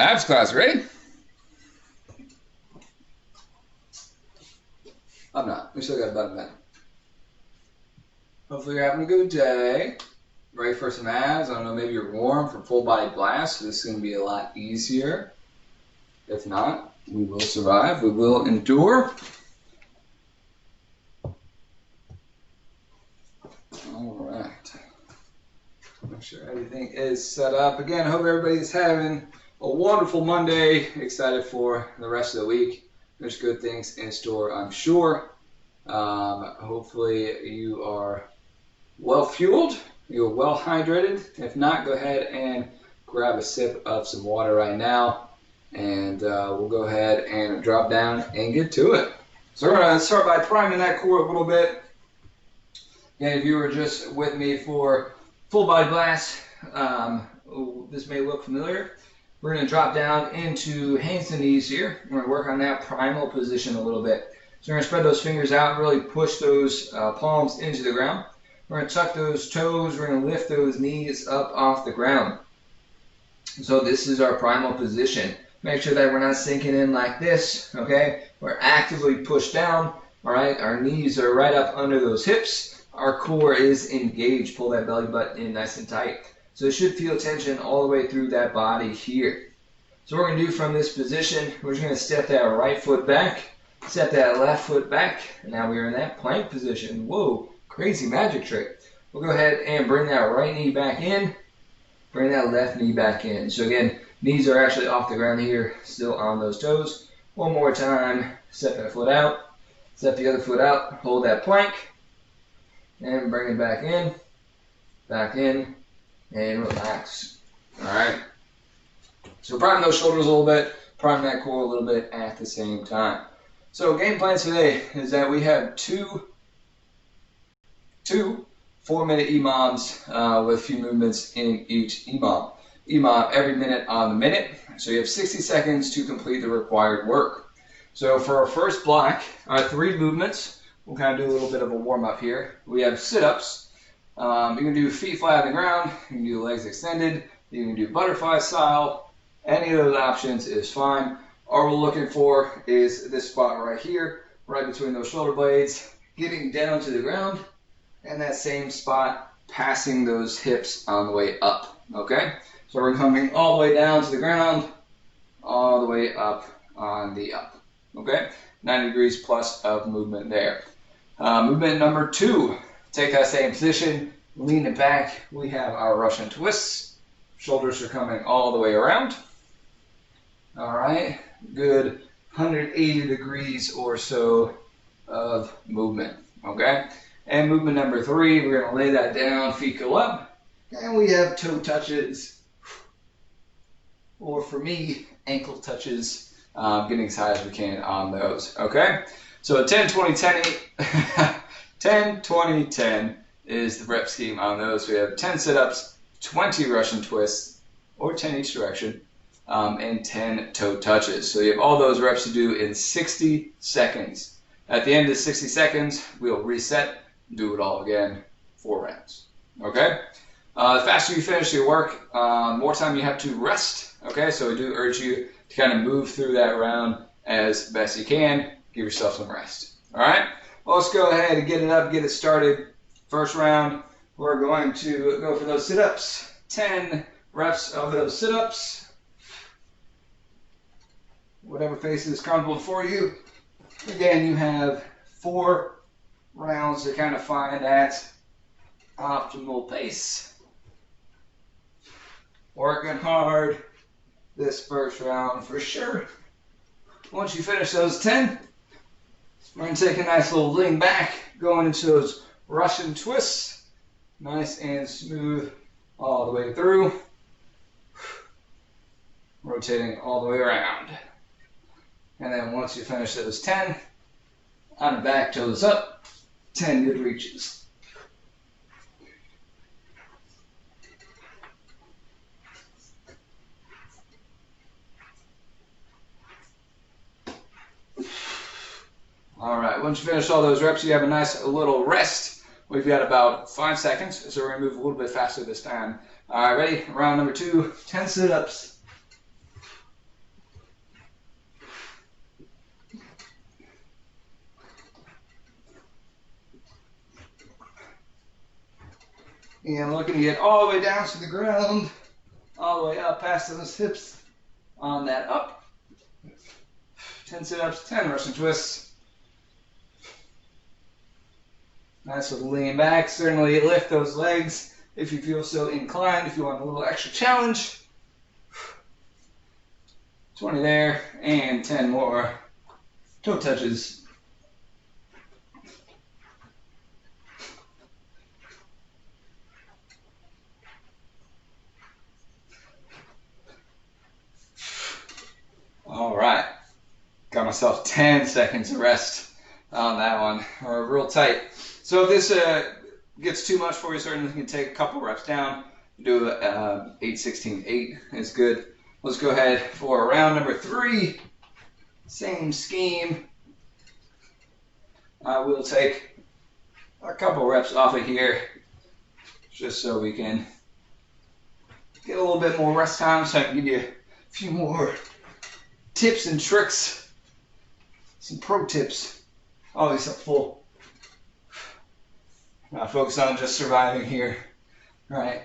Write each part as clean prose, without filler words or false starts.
Abs class, ready? I'm not. We still got about a minute. Hopefully you're having a good day. Ready for some abs? I don't know, maybe you're warm for full body blast, so this is going to be a lot easier. If not, we will survive. We will endure. All right. Make sure everything is set up. Again, I hope everybody's having a wonderful Monday. Excited for the rest of the week. There's good things in store, I'm sure. Hopefully you are well fueled. You're well hydrated. If not, go ahead and grab a sip of some water right now. And we'll go ahead and drop down and get to it. So we're going to start by priming that core a little bit. Again, if you were just with me for full body blast, this may look familiar. We're going to drop down into hands and knees here. We're going to work on that primal position a little bit. So we're going to spread those fingers out, really push those palms into the ground. We're going to tuck those toes. We're going to lift those knees up off the ground. So this is our primal position. Make sure that we're not sinking in like this, okay? We're actively pushed down, all right? Our knees are right up under those hips. Our core is engaged. Pull that belly button in nice and tight. So it should feel tension all the way through that body here. So what we're going to do from this position, we're just going to step that right foot back, step that left foot back, and now we're in that plank position. Whoa, crazy magic trick. We'll go ahead and bring that right knee back in, bring that left knee back in. So again, knees are actually off the ground here, still on those toes. One more time, step that foot out, step the other foot out, hold that plank, and bring it back in, and relax. All right. So prime those shoulders a little bit, prime that core a little bit at the same time. So game plan today is that we have two 4-minute EMOMs with a few movements in each EMOM. EMOM every minute on the minute. So you have 60 seconds to complete the required work. So for our first block, our 3 movements, we'll kind of do a little bit of a warm-up here. We have sit-ups. You can do feet flat on the ground. You can do legs extended. You can do butterfly style. Any of those options is fine. All we're looking for is this spot right here, right between those shoulder blades, getting down to the ground, and that same spot passing those hips on the way up, okay? So we're coming all the way down to the ground, all the way up on the up, okay? 90 degrees plus of movement there. Movement number 2, take that same position, lean it back. We have our Russian twists. Shoulders are coming all the way around. All right, good 180 degrees or so of movement, okay? And movement number 3, we're gonna lay that down, feet go up, and we have toe touches, or for me, ankle touches, getting as high as we can on those, okay? So 10, 20, 10, 10, 20, 10 is the rep scheme on those. We have 10 sit-ups, 20 Russian twists, or 10 each direction, and 10 toe touches. So you have all those reps to do in 60 seconds. At the end of 60 seconds, we'll reset, do it all again, 4 rounds, okay? The faster you finish your work, more time you have to rest, okay? So we do urge you to kind of move through that round as best you can. Give yourself some rest, all right? Well, let's go ahead and get it up, get it started. First round, we're going to go for those sit-ups. 10 reps of those sit-ups. Whatever pace is comfortable for you. Again, you have 4 rounds to kind of find that optimal pace. Working hard this first round for sure. Once you finish those 10, we're going to take a nice little lean back, going into those Russian twists. Nice and smooth all the way through. Rotating all the way around. And then once you finish those 10, on the back, toes up, 10 good reaches. All right, once you finish all those reps, you have a nice little rest. We've got about 5 seconds, so we're gonna move a little bit faster this time. All right, ready? Round number 2, 10 sit-ups. And looking to get all the way down to the ground, all the way up past those hips on that up. 10 sit-ups, 10 Russian twists. Nice little lean back. Certainly lift those legs if you feel so inclined, if you want a little extra challenge. 20 there, and 10 more toe touches. All right, got myself 10 seconds of rest on that one. Real tight. So if this gets too much for you, certainly you can take a couple reps down. Do 8, 16, 8 is good. Let's go ahead for round number 3. Same scheme. I will take a couple reps off of here just so we can get a little bit more rest time, so I can give you a few more tips and tricks, some pro tips, always helpful. Not focus on just surviving here. Right.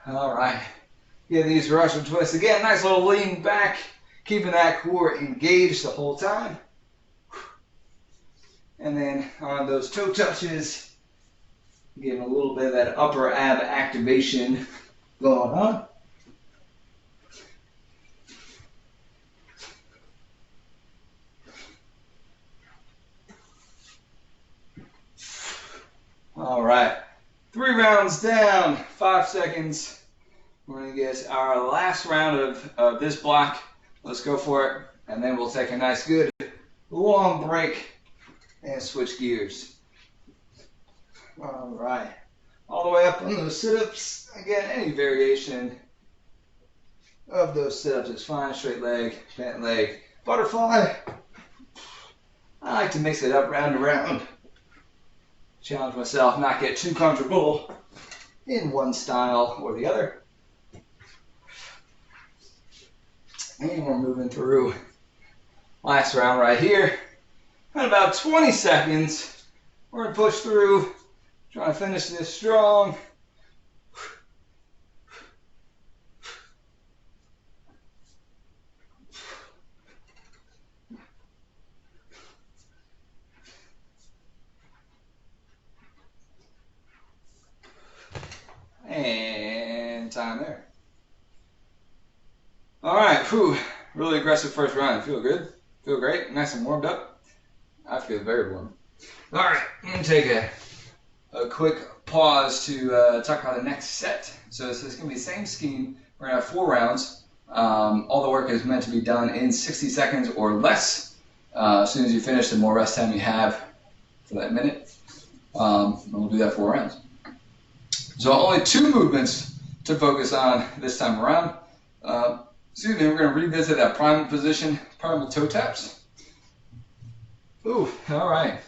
All right. Get these Russian twists again. Nice little lean back, keeping that core engaged the whole time. And then on those toe touches, getting a little bit of that upper ab activation going on. All right, 3 rounds down, 5 seconds. We're going to get our last round of this block. Let's go for it, and then we'll take a nice good long break and switch gears. All right, all the way up on those sit-ups. Again, any variation of those sit-ups is fine. Straight leg, bent leg, butterfly. I like to mix it up round and round. Challenge myself, not get too comfortable in one style or the other. And we're moving through last round right here. In about 20 seconds, we're going to push through, try to finish this strong. And time there. All right, whew, really aggressive first round. Feel good? Feel great? Nice and warmed up? I feel very warm. All right, I'm going to take a quick pause to talk about the next set. So this is going to be the same scheme. We're going to have 4 rounds. All the work is meant to be done in 60 seconds or less. As soon as you finish, the more rest time you have for that minute. And we'll do that 4 rounds. So only 2 movements to focus on this time around. Excuse me, we're going to revisit that primal position, primal toe taps. Ooh, all right.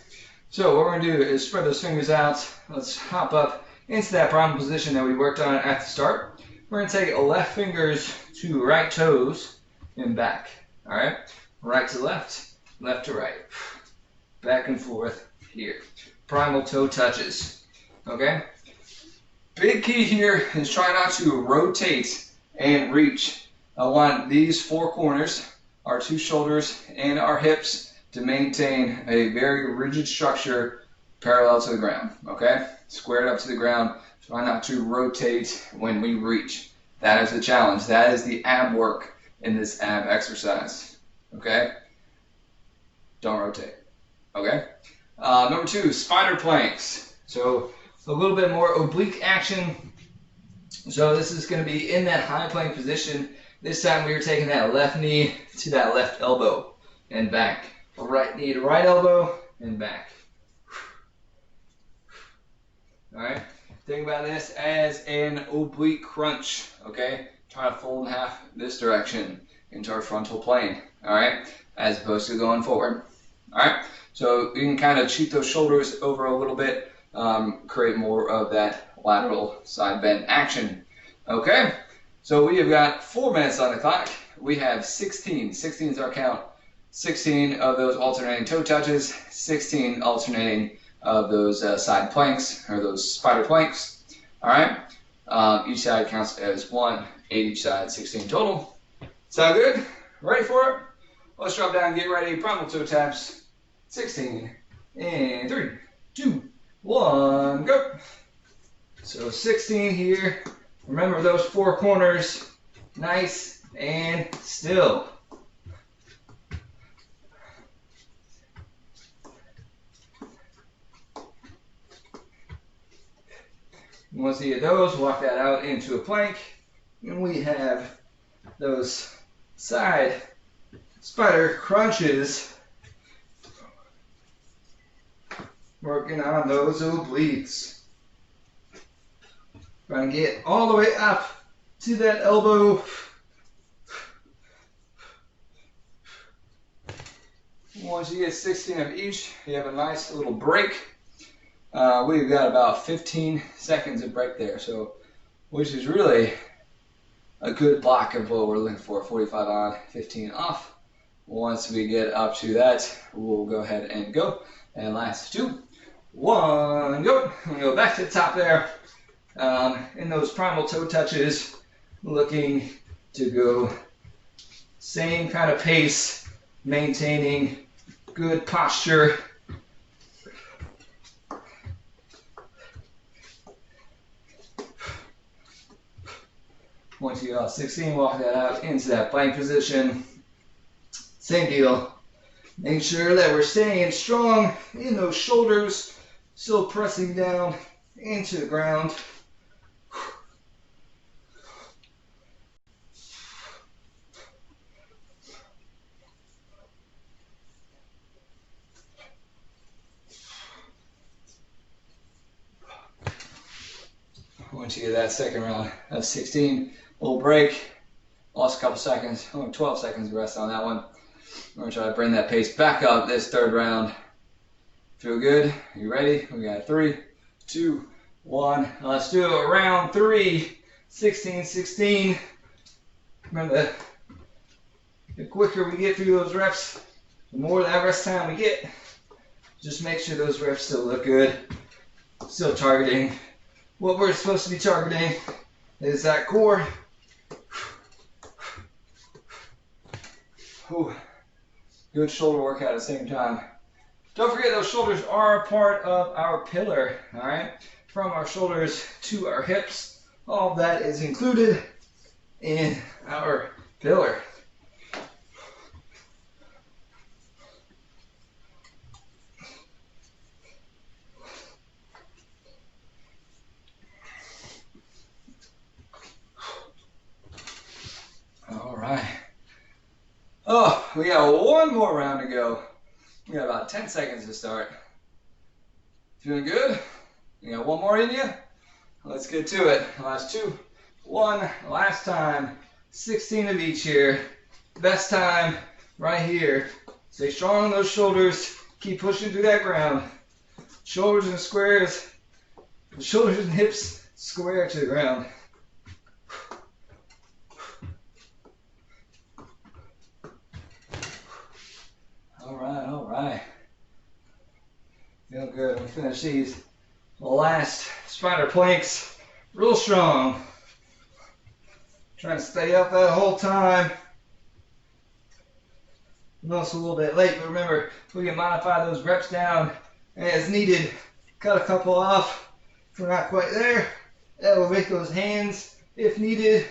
So what we're going to do is spread those fingers out. Let's hop up into that primal position that we worked on at the start. We're going to take left fingers to right toes and back. All right, right to left, left to right. Back and forth here. Primal toe touches. Okay. Big key here is try not to rotate and reach. I want these 4 corners, our 2 shoulders and our hips, to maintain a very rigid structure parallel to the ground, okay? Squared up to the ground. Try not to rotate when we reach. That is the challenge. That is the ab work in this ab exercise, okay? Don't rotate, okay? Number 2, spider planks. So a little bit more oblique action. So this is going to be in that high plank position. This time we are taking that left knee to that left elbow and back. Right knee to right elbow and back. All right. Think about this as an oblique crunch. Okay. Try to fold in half this direction into our frontal plane. All right. As opposed to going forward. All right. So you can kind of cheat those shoulders over a little bit. Create more of that lateral side bend action. Okay, so we have got 4 minutes on the clock. We have 16 is our count. 16 of those alternating toe touches, 16 alternating of those side planks or those spider planks. All right. Each side counts as 1, 8 each side, 16 total. Sound good? Ready for it? Let's drop down, get ready. Primal toe taps. 16 and 3, 2, 1, go. So 16 here. Remember those 4 corners, nice and still. Once you get those, walk that out into a plank, and we have those side spider crunches. Working on those obliques. Trying to get all the way up to that elbow. Once you get 16 of each, you have a nice little break. We've got about 15 seconds of break there, so which is really a good block of what we're looking for. 45 on, 15 off. Once we get up to that, we'll go ahead and go. And last 2, 1, go. We'll go back to the top there. In those primal toe touches, looking to go same kind of pace, maintaining good posture. Once you got 16, walk that out into that plank position. Same deal. Make sure that we're staying strong in those shoulders, still pressing down into the ground. Once you get that second round of 16, little break, lost a couple seconds, only 12 seconds rest on that one. We're gonna try to bring that pace back up this third round. Feel good? You ready? We got 3, 2, 1. Let's do it. Round 3, 16, 16. Remember, the quicker we get through those reps, the more that rest time we get. Just make sure those reps still look good. Still targeting what we're supposed to be targeting is that core. Ooh. Good shoulder workout at the same time. Don't forget those shoulders are a part of our pillar, all right? From our shoulders to our hips, all of that is included in our pillar. All right. Oh, we got one more round to go. We got about 10 seconds to start. Feeling good? You got one more in you? Let's get to it. Last 2, 1, last time. 16 of each here. Best time right here. Stay strong on those shoulders. Keep pushing through that ground. Shoulders and squares. Shoulders and hips square to the ground. All right. Feel good. We finish these last spider planks real strong. Trying to stay up that whole time. I know it's a little bit late, but remember, we can modify those reps down as needed. Cut a couple off if we're not quite there. Elevate those hands if needed.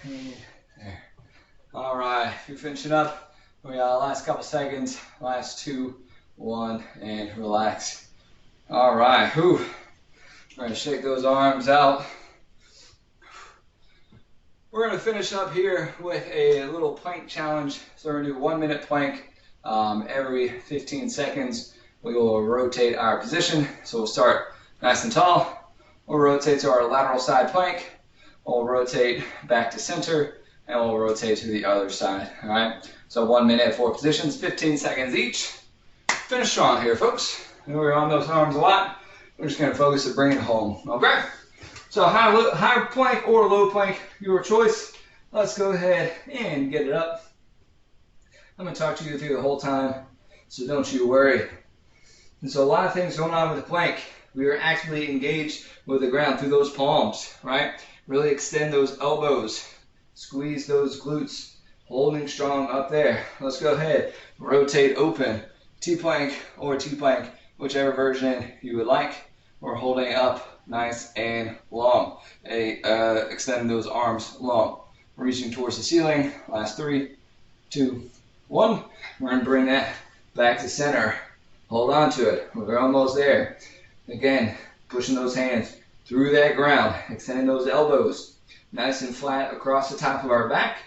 And there. All right, you're finishing up. We got last couple seconds. Last 2, 1, and relax. All right, whew. We're gonna shake those arms out. We're gonna finish up here with a little plank challenge. So we're gonna do 1 minute plank every 15 seconds. We will rotate our position. So we'll start nice and tall. We'll rotate to our lateral side plank. We'll rotate back to center, and we'll rotate to the other side. All right. So 1 minute, 4 positions, 15 seconds each. Finish strong here, folks. I know we're on those arms a lot. We're just going to focus to bring it home. Okay? So high plank or low plank, your choice. Let's go ahead and get it up. I'm going to talk to you through the whole time, so don't you worry. And so a lot of things going on with the plank. We are actively engaged with the ground through those palms, right? Really extend those elbows, squeeze those glutes, holding strong up there. Let's go ahead, rotate open, T-plank or T-plank, whichever version you would like. We're holding up nice and long, extending those arms long, reaching towards the ceiling. Last 3, 2, 1. We're going to bring that back to center. Hold on to it. We're almost there. Again, pushing those hands through that ground, extending those elbows nice and flat across the top of our back,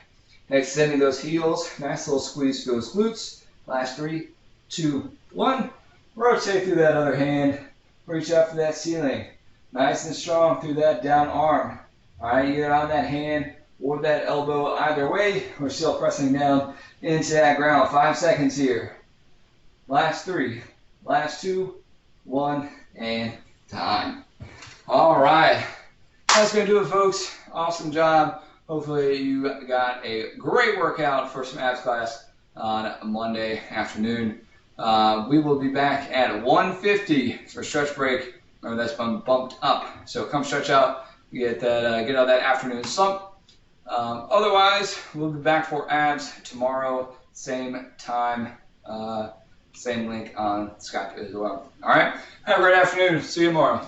extending those heels, nice little squeeze through those glutes. Last 3, 2, 1. Rotate through that other hand, reach up for that ceiling, nice and strong through that down arm. All right, either on that hand or that elbow, either way, we're still pressing down into that ground. 5 seconds here. Last 3, last 2, 1, and time. All right, that's going to do it, folks. Awesome job. Hopefully you got a great workout for some abs class on Monday afternoon. We will be back at 1:50 for stretch break. Remember, that's been bumped up. So come stretch out, get out of that afternoon slump. Otherwise, we'll be back for abs tomorrow, same time, same link on Skype as well. All right, have a great afternoon. See you tomorrow.